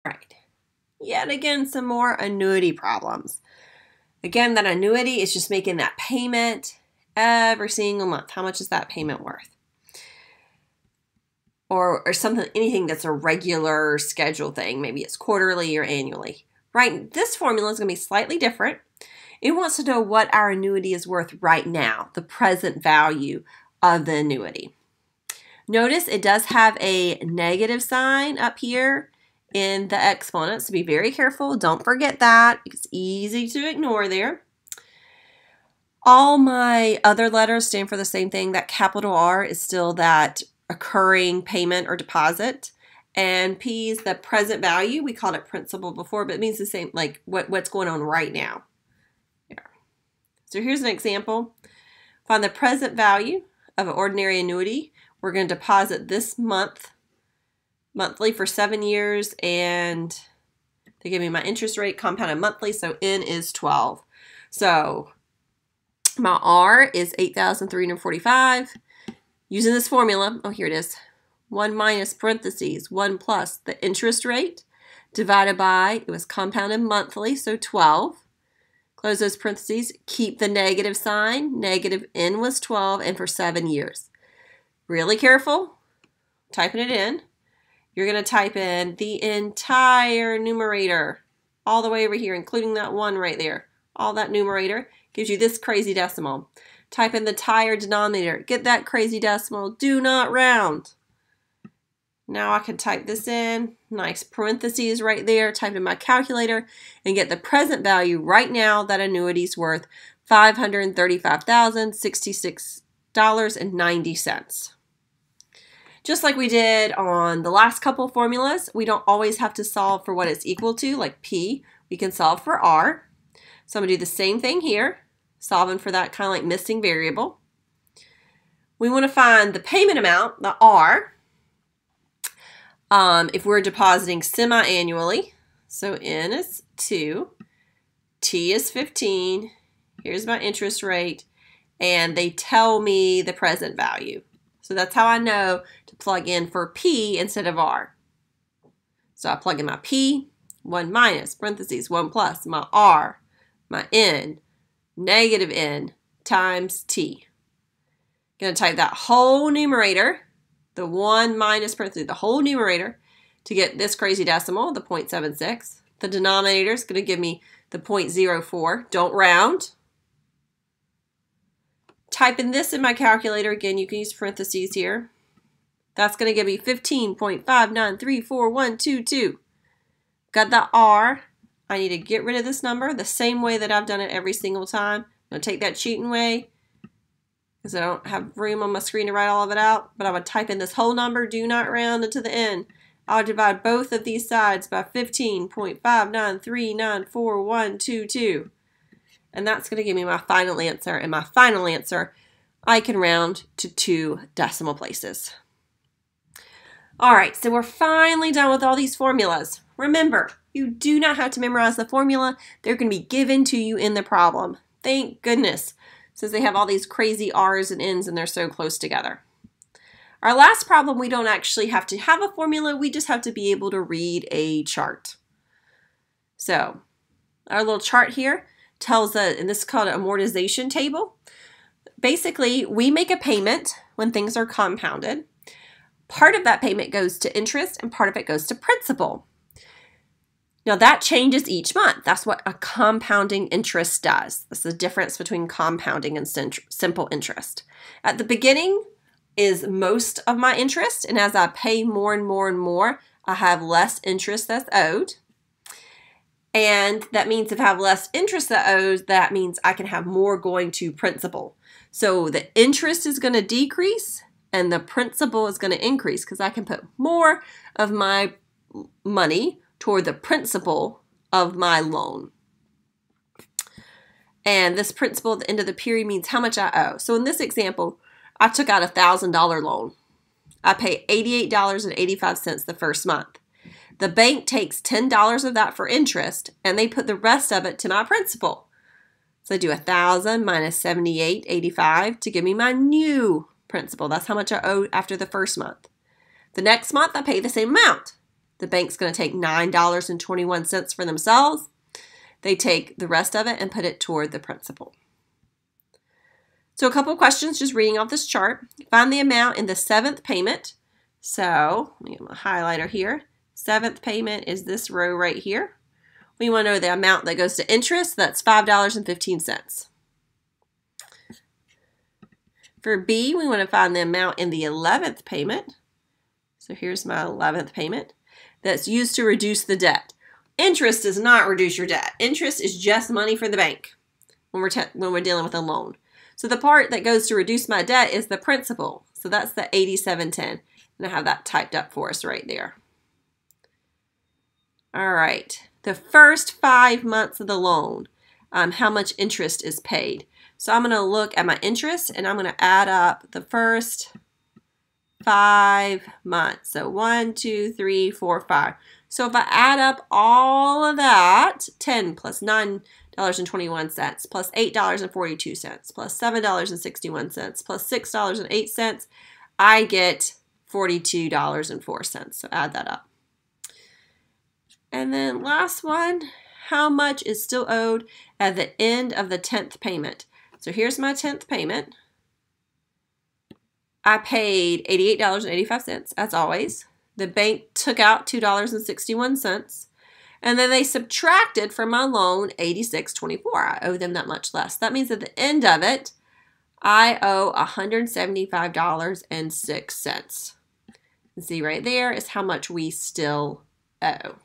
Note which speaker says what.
Speaker 1: Right. Yet again, some more annuity problems. Again, that annuity is just making that payment every single month. How much is that payment worth? Or something, anything that's a regular schedule thing. Maybe it's quarterly or annually. Right, this formula is going to be slightly different. It wants to know what our annuity is worth right now, the present value of the annuity. Notice it does have a negative sign up here in the exponent, so be very careful. Don't forget that. It's easy to ignore there. All my other letters stand for the same thing. That capital R is still that occurring payment or deposit. And P is the present value. We called it principal before, but it means the same, like what's going on right now. Yeah. So here's an example. Find the present value of an ordinary annuity. We're going to deposit this monthly for 7 years, and they give me my interest rate compounded monthly, so N is 12. So my R is 8,345. Using this formula, oh, here it is. 1 minus parentheses, 1 plus the interest rate divided by, it was compounded monthly, so 12. Close those parentheses, keep the negative sign. Negative N was 12, and for 7 years. Really careful, typing it in. You're going to type in the entire numerator, all the way over here, including that 1 right there. All that numerator gives you this crazy decimal. Type in the entire denominator. Get that crazy decimal. Do not round. Now I can type this in, nice parentheses right there, type in my calculator, and get the present value right now. That annuity is worth $535,066.90. Just like we did on the last couple formulas, we don't always have to solve for what it's equal to, like P. We can solve for R. So I'm going to do the same thing here, solving for that kind of like missing variable. We want to find the payment amount, the R. If we're depositing semi-annually, so N is 2, T is 15, here's my interest rate, and they tell me the present value. So that's how I know to plug in for P instead of R. So I plug in my P, 1 minus, parentheses, 1 plus, my R, my N, negative N times T. I'm going to type that whole numerator, the 1 minus parentheses, the whole numerator, to get this crazy decimal, the 0.76. The denominator is going to give me the 0.04. Don't round. Type in this in my calculator. Again, you can use parentheses here. That's going to give me 15.59344122. Got the R. I need to get rid of this number the same way that I've done it every single time. I'm going to take that cheating way, because I don't have room on my screen to write all of it out, but I would type in this whole number, do not round it to the end. I'll divide both of these sides by 15.59394122. And that's going to give me my final answer. And my final answer, I can round to 2 decimal places. All right, so we're finally done with all these formulas. Remember, you do not have to memorize the formula. They're going to be given to you in the problem. Thank goodness, since they have all these crazy R's and N's and they're so close together. Our last problem, we don't actually have to have a formula. We just have to be able to read a chart. So our little chart here tells us, and this is called an amortization table. Basically, we make a payment when things are compounded. Part of that payment goes to interest and part of it goes to principal. Now that changes each month. That's what a compounding interest does. That's the difference between compounding and simple interest. At the beginning is most of my interest, and as I pay more and more and more, I have less interest that's owed. And that means if I have less interest that owes, that means I can have more going to principal. So the interest is going to decrease and the principal is going to increase because I can put more of my money toward the principal of my loan. And this principal at the end of the period means how much I owe. So in this example, I took out a $1,000 loan. I pay $88.85 the first month. The bank takes $10 of that for interest, and they put the rest of it to my principal. So I do 1,000 minus $78.85 to give me my new principal. That's how much I owe after the first month. The next month, I pay the same amount. The bank's going to take $9.21 for themselves. They take the rest of it and put it toward the principal. So a couple questions just reading off this chart. Find the amount in the 7th payment. So let me get my highlighter here. 7th payment is this row right here. We want to know the amount that goes to interest. That's $5.15. For B, we want to find the amount in the 11th payment. So here's my 11th payment. That's used to reduce the debt. Interest does not reduce your debt. Interest is just money for the bank when we're dealing with a loan. So the part that goes to reduce my debt is the principal. So that's the $87.10. And I have that typed up for us right there. All right. The first 5 months of the loan, how much interest is paid. So I'm going to look at my interest and I'm going to add up the first 5 months. So 1, 2, 3, 4, 5. So if I add up all of that, 10 plus $9.21 plus $8.42 plus $7.61 plus $6.08, I get $42.04. So add that up. And then last one, how much is still owed at the end of the 10th payment? So here's my 10th payment. I paid $88.85 as always. The bank took out $2.61. And then they subtracted from my loan $86.24. I owe them that much less. That means at the end of it, I owe $175.06. And see right there is how much we still owe.